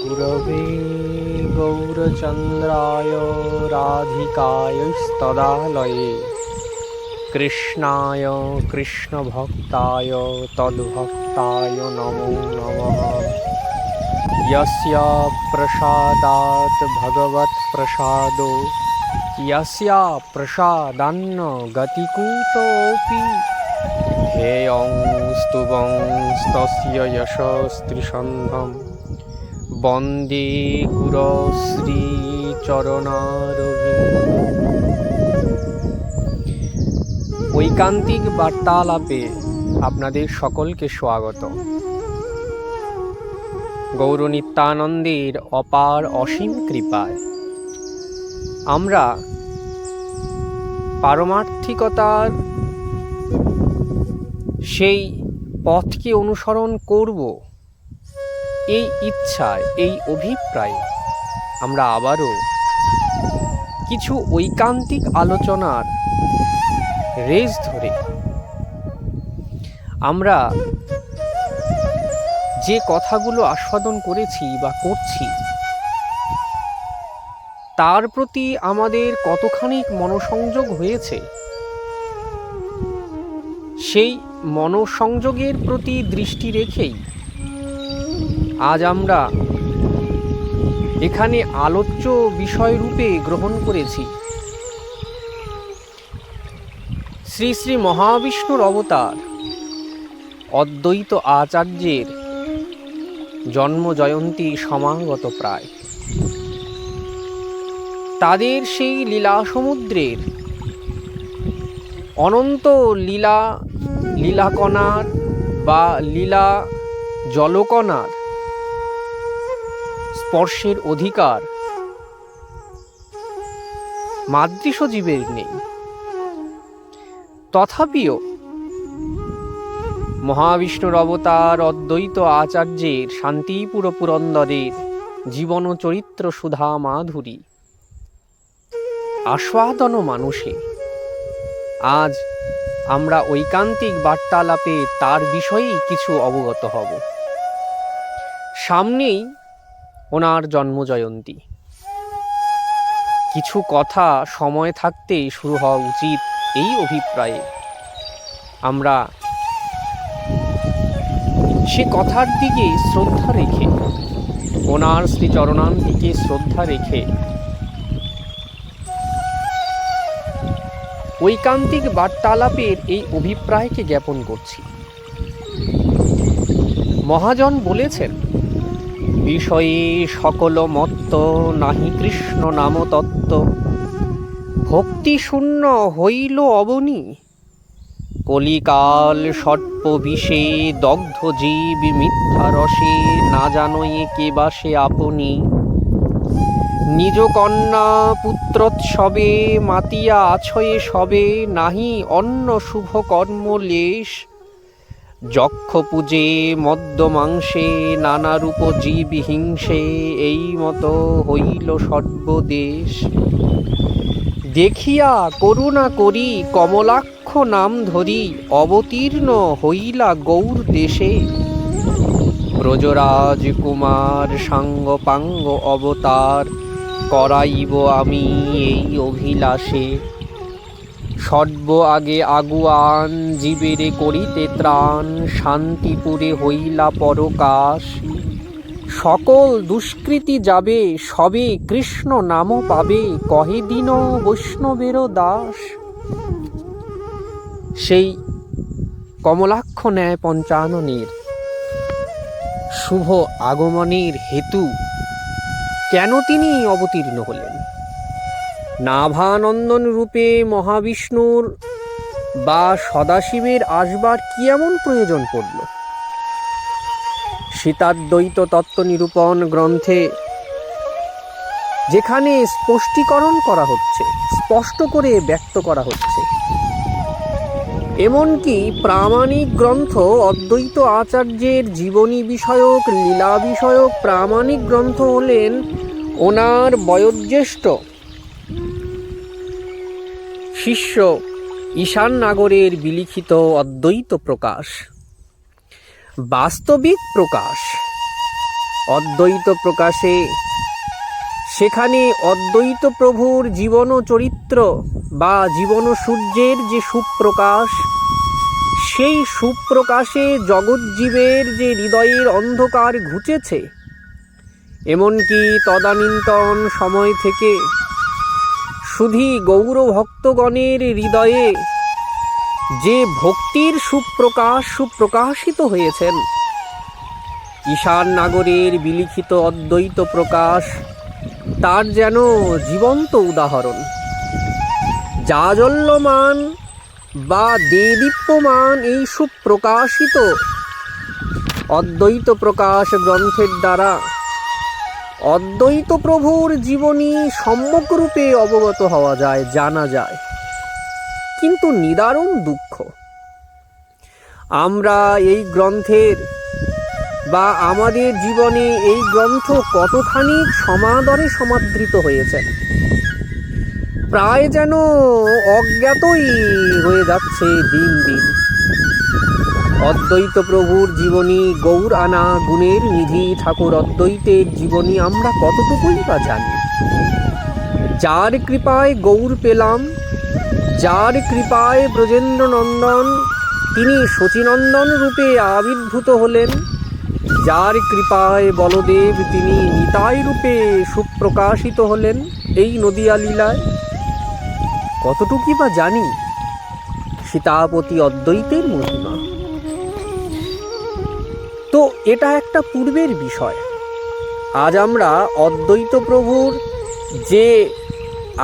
गुरवे गौरचन्द्राय राधिकायस्तदालये कृष्णाय कृष्णभक्ताय तद्भक्ताय नमो नमः। यस्य प्रसादात् भगवत्प्रसादो यस्य प्रसादान्न गतिकुतोऽपि हेयं स्तुवं तस्य यशस्त्रिसन्धं वन्दे गुरुश्रीचरणारविन्दम्। ঐকান্তিক বার্তালাপে আপনাদের সকলকে স্বাগত। গৌর নিত্যানন্দের অপার অসীম কৃপায় আমরা পারমার্থিকতার সেই পথকে অনুসরণ করব, এই ইচ্ছায়, এই অভিপ্রায়ে আমরা আবারও কিছু ঐকান্তিক আলোচনার রেশ ধরে আমরা যে কথাগুলো আস্বাদন করেছি বা করছি তার প্রতি আমাদের কতখানি মনোসংযোগ হয়েছে, সেই মনোসংযোগের প্রতি দৃষ্টি রেখেই আজ আমরা এখানে আলোচ্য বিষয়রূপে গ্রহণ করেছি শ্রী শ্রী মহাবিষ্ণুর অবতার অদ্বৈত আচার্যের জন্ম জয়ন্তী সমাগত প্রায়। তাদের সেই লীলা সমুদ্রের অনন্ত লীলাকণার বা লীলা জলকণার স্পর্শের অধিকার মাদৃশ জীবের নেই। তথাপিও মহাবিষ্ণুর অবতার অদ্বৈত আচার্যের শান্তিপুর পুরন্দরের জীবন চরিত্র সুধা মাধুরী আস্বাদন মানুষে আজ আমরা ঐকান্তিক বার্তালাপে তার বিষয়েই কিছু অবগত হব। সামনেই ওনার জন্মজয়ন্তী, কিছু কথা সময় থাকতেই শুরু হওয়া উচিত, এই অভিপ্রায়ে আমরা সে কথার দিকে শ্রদ্ধা রেখে, ওনার শ্রীচরণার দিকে শ্রদ্ধা রেখে ঐকান্তিক বার্তালাপের এই অভিপ্রায়কে জ্ঞাপন করছি। মহাজন বলেছেন, বিষয়ে সকল মত্ত নাহি কৃষ্ণ নাম তত্ত্ব, ভক্তি শূন্য হইল অবনী, কলিকাল সর্প বিষে দগ্ধ জীব মিথ্যা রসে, না জানয়ে কে বাসে আপনি, নিজ কন্যা পুত্রোৎসবে মাতিয়া আছয়ে সবে, নাহি অন্য শুভ কর্ম লেশ, যক্ষ পূজে মদ্য মাংসে নানা রূপ জীব হিংসে, এই মতো হইল সর্বদেশ, দেখিয়া করুণা করি কমলাক্ষ নাম ধরি, অবতীর্ণ হইলা গৌর দেশে, ব্রজরাজ কুমার সাঙ্গ পাঙ্গ অবতার, করাইব আমি এই অভিলাষে, সর্ব আগে আগুয়ান জীবেরে করিতে ত্রাণ, শান্তিপুরে হইলা পরকাশ, সকল দুষ্কৃতি যাবে সবে কৃষ্ণ নাম পাবে, কহে দিন বৈষ্ণবের দাস। সেই কমলাক্ষ ন্যায় পঞ্চাননের শুভ আগমনের হেতু কেন তিনি অবতীর্ণ হলেন? নাভানন্দন রূপে মহাবিষ্ণুর বা সদাশিবের আসবার কি এমন প্রয়োজন পড়ল? সীতাদ্বৈত তত্ত্ব নিরূপণ গ্রন্থে যেখানে স্পষ্টীকরণ করা হচ্ছে, স্পষ্ট করে ব্যক্ত করা হচ্ছে, এমনকি প্রামাণিক গ্রন্থ অদ্বৈত আচার্যের জীবনী বিষয়ক, লীলা বিষয়ক প্রামাণিক গ্রন্থ হলেন ওনার বয়োজ্যেষ্ঠ শিষ্য ঈশান নাগরের বিলিখিত অদ্বৈত প্রকাশ, বাস্তবিক প্রকাশ অদ্বৈত প্রকাশে, সেখানে অদ্বৈত প্রভুর জীবন চরিত্র বা জীবন সূর্যের যে সুপ্রকাশ, সেই সুপ্রকাশে জগৎজীবের যে হৃদয়ের অন্ধকার ঘুচেছে, এমনকি তদানীন্তন সময় থেকে শুধু গৌর ভক্তগণের হৃদয়ে যে ভক্তির সুপ্রকাশিত হয়েছেন, ঈশান নাগরের বিলিখিত অদ্বৈত প্রকাশ তার যেন জীবন্ত উদাহরণ। জাজল্যমান বা দেদীপ্যমান এই সুপ্রকাশিত অদ্বৈত প্রকাশ গ্রন্থের দ্বারা অদ্বৈত প্রভুর জীবনী সম্যকরূপে অবগত হওয়া যায়, জানা যায়। কিন্তু নিদারুণ দুঃখ, আমরা এই গ্রন্থের বা আমাদের জীবনে এই গ্রন্থ কতখানি সমাদরে সমাদৃত হয়েছে, প্রায় যেন অজ্ঞাতই হয়ে যাচ্ছে দিন দিন। অদ্বৈত প্রভুর জীবনী, গৌর আনা গুণের নিধি ঠাকুর অদ্বৈতের জীবনী আমরা কতটুকুই বা জানি। যার কৃপায় গৌর পেলাম, যার কৃপায় ব্রজেন্দ্র নন্দন তিনি শচীনন্দন রূপে আবির্ভূত হলেন, যার কৃপায় বলদেব তিনি নিতাই রূপে সুপ্রকাশিত হলেন এই নদিয়া লীলায়, কতটুকুই বা জানি সীতাপতি অদ্বৈতের মহিমা। তো এটা একটা পূর্বের বিষয়। আজ আমরা অদ্বৈত প্রভুর যে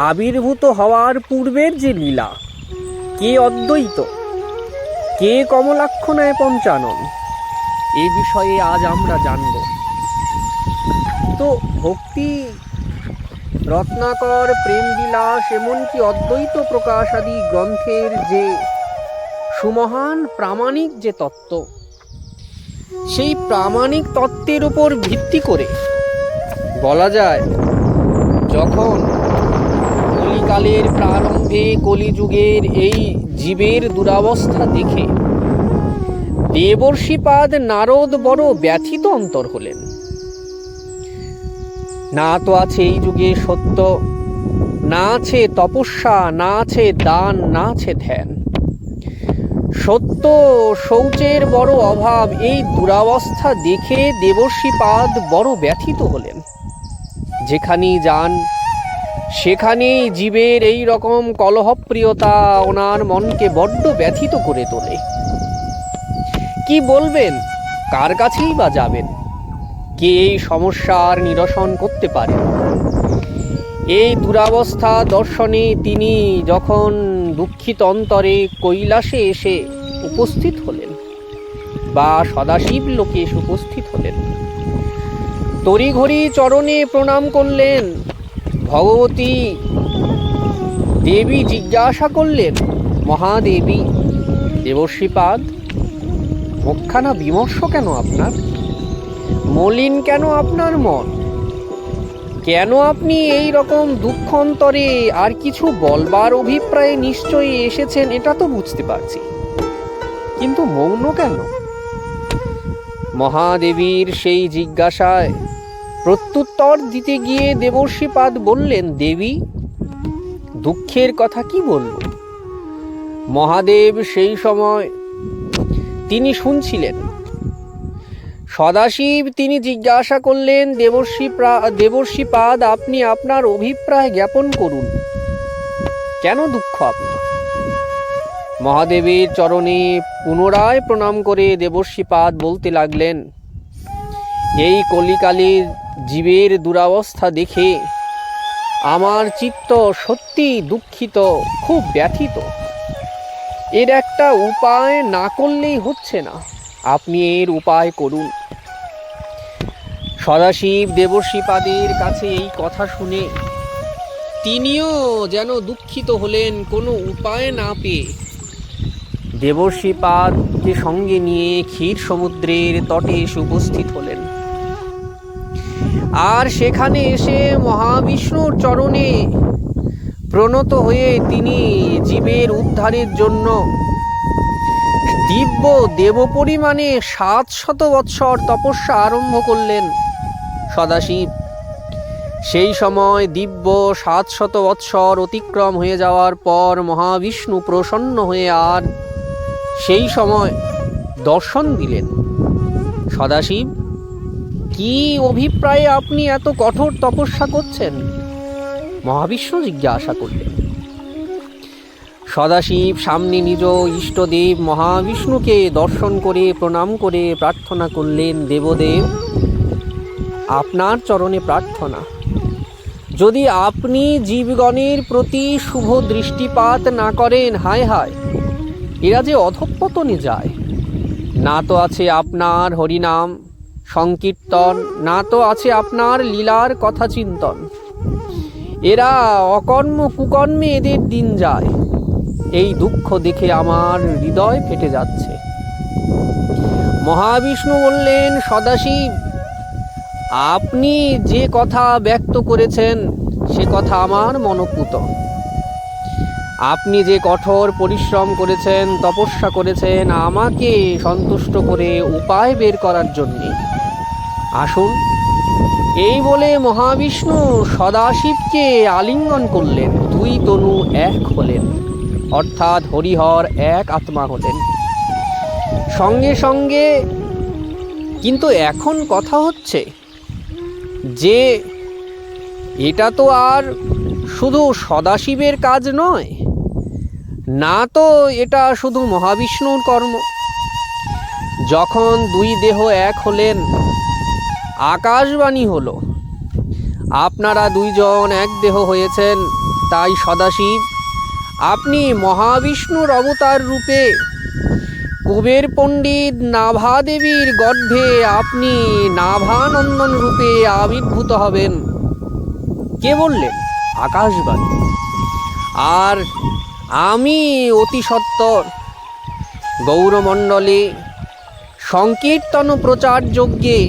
আবির্ভূত হওয়ার পূর্বের যে লীলা, কে অদ্বৈত, কে কমলাক্ষণায় পঞ্চানন, এই বিষয়ে আজ আমরা জানব। তো ভক্তি রত্নাকর, প্রেম বিলাস, এমনকি অদ্বৈত প্রকাশ আদি গ্রন্থের যে সুমহান প্রামাণিক যে তত্ত্ব, সেই প্রামাণিক তত্ত্বের উপর ভিত্তি করে বলা যায়, যখন কলিকালের প্রারম্ভে কলিযুগের এই জীবের দুরাবস্থা দেখে দেবর্ষিপাদ নারদ বড় ব্যথিত অন্তর হলেন। না তো আছে এই যুগে সত্য, না আছে তপস্যা, না আছে দান, না আছে ধ্যান। সত্য শৌচের বড় অভাব, এই দুরাবস্থা দেখে দেবর্ষিপাদ বড় ব্যথিত হলেন। যেখানেই যান সেখানেই জীবের এই রকম কলহপ্রিয়তা ওনার মনকে বড্ড ব্যথিত করে তোলে। কি বলবেন, কার কাছেই বা যাবেন, কে এই সমস্যার নিরসন করতে পারে? এই দুরাবস্থা দর্শনে তিনি যখন দুঃখিত অন্তরে কৈলাসে এসে উপস্থিত হলেন বা সদাশিব লোকে এসে উপস্থিত হলেন, তড়িঘড়ি চরণে প্রণাম করলেন। ভগবতী দেবী জিজ্ঞাসা করলেন, মহাদেবী দেবর্ষিপাদ, মুখখানা বিমর্ষ কেন আপনার? মলিন কেন আপনার মন? কেন আপনি এই রকম দুঃখ অন্তরে? আর কিছু বলবার অভিপ্রায়ে নিশ্চয়ই এসেছেন, এটা তো বুঝতে পারছি, কিন্তু মৌন কেন? মহাদেবীর সেই জিজ্ঞাসায় প্রত্যুত্তর দিতে গিয়ে দেবর্ষিপাদ বললেন, দেবী, দুঃখের কথা কি বলবো? মহাদেব সেই সময় তিনি শুনছিলেন। সদাশিব তিনি জিজ্ঞাসা করলেন, দেবর্ষিপাদ, আপনি আপনার অভিপ্রায় জ্ঞাপন করুন, কেন দুঃখ আপনার? মহাদেবের চরণে পুনরায় প্রণাম করে দেবর্ষিপাদ বলতে লাগলেন, এই কলিকালের জীবের দুরাবস্থা দেখে আমার চিত্ত সত্যি দুঃখিত, খুব ব্যথিত। এর একটা উপায় না করলেই হচ্ছে না, আপনি এর উপায় করুন। সদাশিব দেবর্ষিপাদের কাছে এই কথা শুনে তিনিও যেন দুঃখিত হলেন, কোনো উপায় না পেয়ে দেবর্ষিপাদকে সঙ্গে নিয়ে ক্ষীর সমুদ্রের তটে এসে উপস্থিত হলেন। আর সেখানে এসে মহাবিষ্ণুর চরণে প্রণত হয়ে তিনি জীবের উদ্ধারের জন্য দিব্য দেব পরিমাণে 700 বৎসর তপস্যা আরম্ভ করলেন। সদাশিব। সেই সময় দিব্য 700 বৎসর অতিক্রম হয়ে যাওয়ার পর মহাবিষ্ণু প্রসন্ন হয়ে আর সেই সময় দর্শন দিলেন। সদাশিব, কি অভিপ্রায়ে আপনি এত কঠোর তপস্যা করছেন? মহাবিষ্ণু জিজ্ঞাসা করলেন। সদাশিব সামনে নিজ ইষ্টদেব মহাবিষ্ণুকে দর্শন করে প্রণাম করে প্রার্থনা করলেন, দেবদেব, আপনার চরণে প্রার্থনা, যদি আপনি জীবগণের প্রতি শুভ দৃষ্টিপাত না করেন, হায় হায়, এরা যে অধঃপতনে যায়। না তো আছে আপনার হরিনাম সংকীর্তন, না তো আছে আপনার লীলার কথা চিন্তন। এরা অকর্ম কুকর্মে এদের দিন যায়। এই দুঃখ দেখে আমার হৃদয় ফেটে যাচ্ছে। মহাবিষ্ণু বললেন, সদাশিব, আপনি যে কথা ব্যক্ত করেছেন সে কথা আমার মনঃপূত। আপনি যে কঠোর পরিশ্রম করেছেন, তপস্যা করেছেন আমাকে সন্তুষ্ট করে উপায় বের করার জন্যে, আসুন। এই বলে মহাবিষ্ণু সদাশিবকে আলিঙ্গন করলেন। দুই তনু এক হলেন, অর্থাৎ হরিহর এক আত্মা হলেন। সঙ্গে সঙ্গে কিন্তু এখন কথা হচ্ছে যে এটা তো আর শুধু সদাশিবের কাজ নয়, না তো এটা শুধু মহাবিষ্ণুর কর্ম। যখন দুই দেহ এক হলেন, আকাশবাণী হলো, আপনারা দুইজন এক দেহ হয়েছেন, তাই সদাশিব আপনি মহাবিষ্ণুর অবতার রূপে কুবের পণ্ডিত নাভা দেবীর গর্ভে আপনি নাভানন্দন রূপে আবির্ভূত হবেন। কে বললেন? আকাশবাণী। আর আমি অতি সত্বর গৌরমণ্ডলে সংকীর্তন প্রচার যজ্ঞে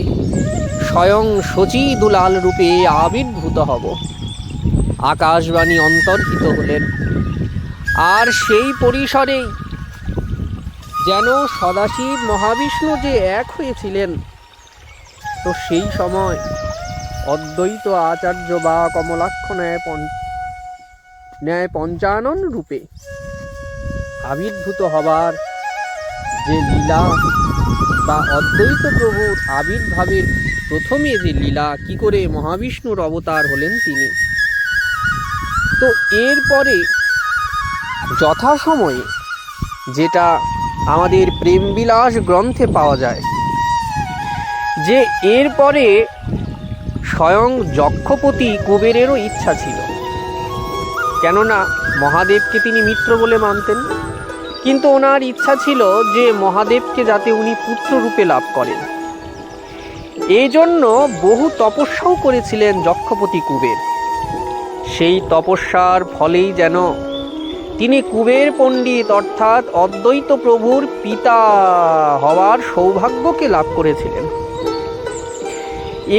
স্বয়ং শচী দুলাল রূপে আবির্ভূত হব। আকাশবাণী অন্তর্হিত হলেন। আর সেই পরিসরেই যেন সদাশিব মহাবিষ্ণু যে এক হয়েছিলেন, তো সেই সময় অদ্বৈত আচার্য বা কমলাক্ষ ন্যায় পঞ্চানন রূপে আবির্ভূত হবার যে লীলা বা অদ্বৈত প্রভুর আবির্ভাবের প্রথমে যে লীলা, কি করে মহাবিষ্ণুর অবতার হলেন তিনি, তো এরপরে যথাসময়ে যেটা আমাদের প্রেমবিলাস গ্রন্থে পাওয়া যায় যে এরপরে স্বয়ং যক্ষপতি কুবেরেরও ইচ্ছা ছিল, কেননা মহাদেবকে তিনি মিত্র বলে মানতেন, কিন্তু ওনার ইচ্ছা ছিল যে মহাদেবকে যাতে উনি পুত্র রূপে লাভ করেন। এই জন্য বহু তপস্যাও করেছিলেন যক্ষপতি কুবের। সেই তপস্যার ফলেই যেন তিনি কুবের পণ্ডিত অর্থাৎ অদ্বৈত প্রভুর পিতা হওয়ার সৌভাগ্যকে লাভ করেছিলেন।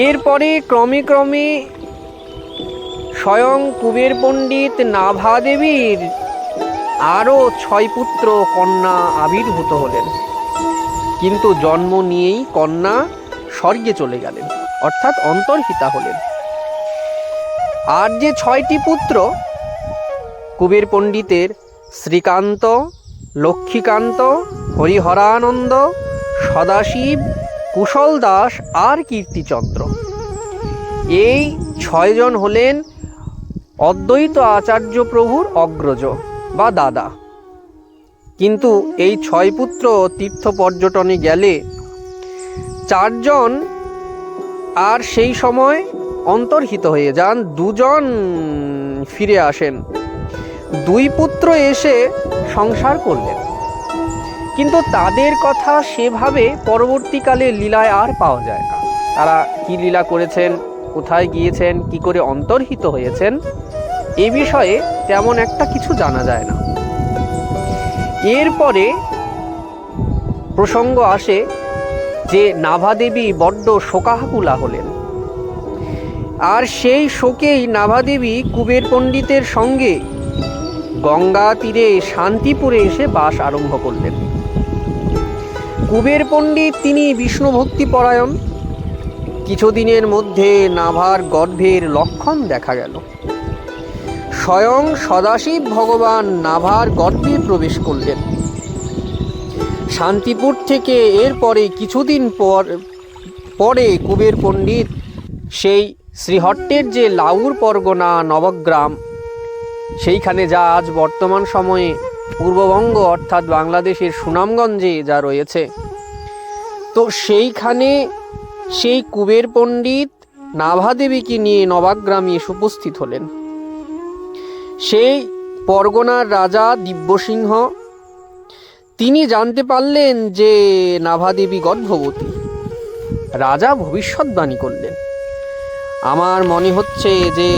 এরপরে ক্রমে ক্রমে স্বয়ং কুবের পণ্ডিত নাভা দেবীর আরও 6 পুত্র কন্যা আবির্ভূত হলেন, কিন্তু জন্ম নিয়েই কন্যা স্বর্গে চলে গেলেন, অর্থাৎ অন্তর্হিতা হলেন। আর যে 6টি পুত্র কুবের পণ্ডিতের, শ্রীকান্ত, লক্ষ্মীকান্ত, হরিহরানন্দ, সদাশিব, কুশল দাস আর কীর্তিচন্দ্র, এই 6 জন হলেন অদ্বৈত আচার্য প্রভুর অগ্রজ বা দাদা। কিন্তু এই 6 পুত্র তীর্থ পর্যটনে গেলে 4 জন আর সেই সময় অন্তর্হিত হয়ে যান, 2 জন ফিরে আসেন, 2 পুত্র এসে সংসার করলেন। কিন্তু তাদের কথা সেভাবে পরবর্তীকালে লীলায় আর পাওয়া যায় না। তারা কি লীলা করেছেন, কোথায় গিয়েছেন, কি করে অন্তর্হিত হয়েছেন, এ বিষয়ে তেমন একটা কিছু জানা যায় না। এরপরে প্রসঙ্গ আসে যে নাভাদেবী বড্ড শোকাকুলা হলেন, আর সেই শোকেই নাভাদেবী কুবের পণ্ডিতের সঙ্গে গঙ্গা তীরে শান্তিপুরে এসে বাস আরম্ভ করলেন। কুবের পণ্ডিত তিনি বিষ্ণু ভক্তি পরায়ণ, কিছুদিনের মধ্যে নাভার গর্ভের লক্ষণ দেখা গেল। স্বয়ং সদাশিব ভগবান নাভার গর্ভে প্রবেশ করলেন। শান্তিপুর থেকে এরপরে কিছুদিন পরে কুবের পণ্ডিত সেই শ্রীহট্টের যে লাউর পরগনা নবগ্রাম, সেইখানে যা আজ বর্তমান সময়ে পূর্ববঙ্গ অর্থাৎ বাংলাদেশের সুনামগঞ্জে যা রয়েছে, তো সেইখানে সেই কুবের পণ্ডিত নাভাদেবীকে নিয়ে নবগ্রামে এসে উপস্থিত হলেন। সেই পরগনার রাজা দিব্যসিংহ তিনি জানতে পারলেন যে নাভাদেবী গর্ভবতী। রাজা ভবিষ্যৎবাণী করলেন, আমার মনে হচ্ছে যে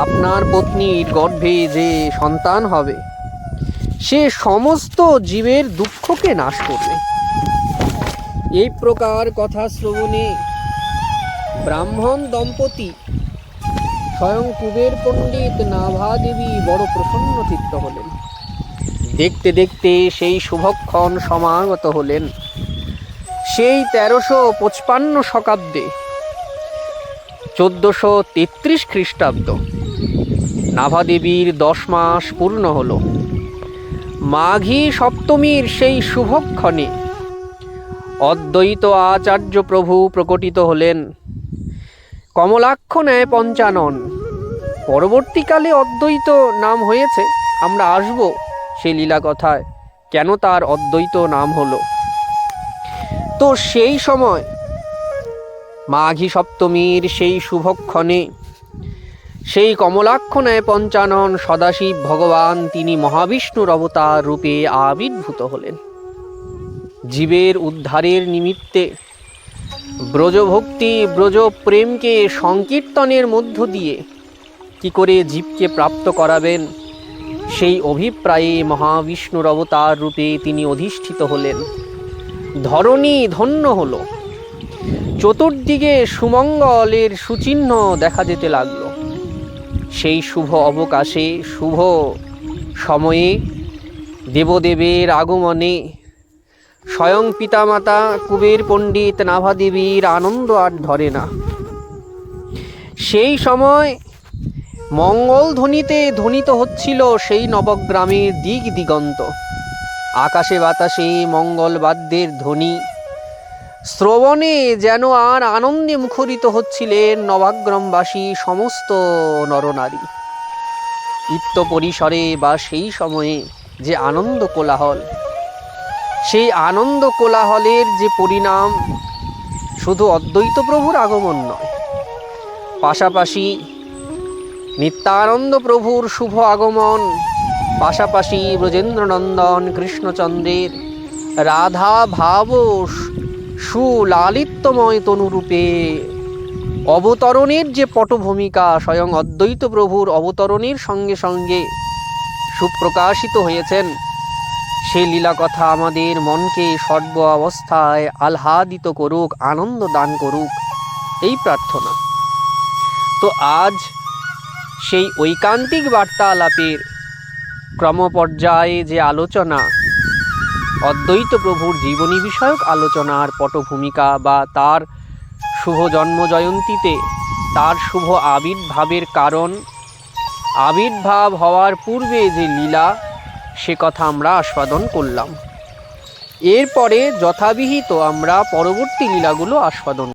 আপনার পত্নীর গর্ভে যে সন্তান হবে সে সমস্ত জীবের দুঃখকে নাশ করবে। এই প্রকার কথা শ্রবণে ব্রাহ্মণ দম্পতি স্বয়ং কুবের পণ্ডিত নাভাদেবী বড় প্রসন্ন চিত্ত হলেন। দেখতে দেখতে সেই শুভক্ষণ সমাগত হলেন। সেই 1355 শতাব্দে 1433 খ্রিস্টাব্দ নাভাদেবীর 10 মাস পূর্ণ হল। মাঘী সপ্তমীর সেই শুভক্ষণে অদ্বৈত আচার্য প্রভু প্রকটিত হলেন। কমলাক্ষ ন্যায় পঞ্চানন, পরবর্তীকালে অদ্বৈত নাম হয়েছে, আমরা আসব সেই লীলা কথায় কেন তার অদ্বৈত নাম হলো। তো সেই সময় মাঘী সপ্তমীর সেই শুভক্ষণে সেই কমলাক্ষ ন্যায় পঞ্চানন সদাশিব ভগবান তিনি মহাবিষ্ণুর অবতার রূপে আবির্ভূত হলেন। জীবের উদ্ধারের নিমিত্তে ব্রজভক্তি ব্রজ প্রেমকে সংকীর্তনের মধ্য দিয়ে কি করে জীবকে প্রাপ্ত করাবেন, সেই অভিপ্রায়ে মহাবিষ্ণুর অবতার রূপে তিনি অধিষ্ঠিত হলেন। ধরণী ধন্য হল, চতুর্দিকে সুমঙ্গলের সুচিহ্ন দেখা যেতে লাগল। সেই শুভ অবকাশে শুভ সময়ে দেবদেবের আগমনে স্বয়ং পিতামাতা কুবের পণ্ডিত নাভাদেবীর আনন্দ আর ধরে না। সেই সময় মঙ্গল ধ্বনিতে ধ্বনিত হচ্ছিল সেই নবগ্রামের দিক দিগন্ত। আকাশে বাতাসে মঙ্গল বাদ্যের ধ্বনি শ্রবণে যেন আর আনন্দে মুখরিত হচ্ছিলেন নবগ্রামবাসী সমস্ত নরনারী। ইত্য পরিসরে বা সেই সময়ে যে আনন্দ কোলাহল, সেই আনন্দ কোলাহলের যে পরিণাম শুধু অদ্বৈত প্রভুর আগমন নয়, পাশাপাশি নিত্যানন্দ প্রভুর শুভ আগমন, পাশাপাশি ব্রজেন্দ্রনন্দন কৃষ্ণচন্দ্রের রাধা ভাব সুলালিত্যময় তনুরূপে অবতরণের যে পটভূমিকা স্বয়ং অদ্বৈত প্রভুর অবতরণের সঙ্গে সঙ্গে সুপ্রকাশিত হয়েছেন, সেই লীলা কথা আমাদের মনকে সর্ব অবস্থায় আহ্লাদিত করুক, আনন্দ দান করুক, এই প্রার্থনা। তো আজ সেই ঐকান্তিক বার্তালাপের ক্রমপর্যায়ে যে আলোচনা, অদ্বৈত প্রভুর জীবনী বিষয়ক আলোচনার পটভূমিকা বা তার শুভ জন্ম জয়ন্তীতে তার শুভ আবির্ভাবের কারণ, আবির্ভাব হওয়ার পূর্বে যে লীলা, সে কথা আমরা আস্বাদন করলাম। এরপরে যথাবিহিত আমরা পরবর্তী লীলাগুলো আস্বাদন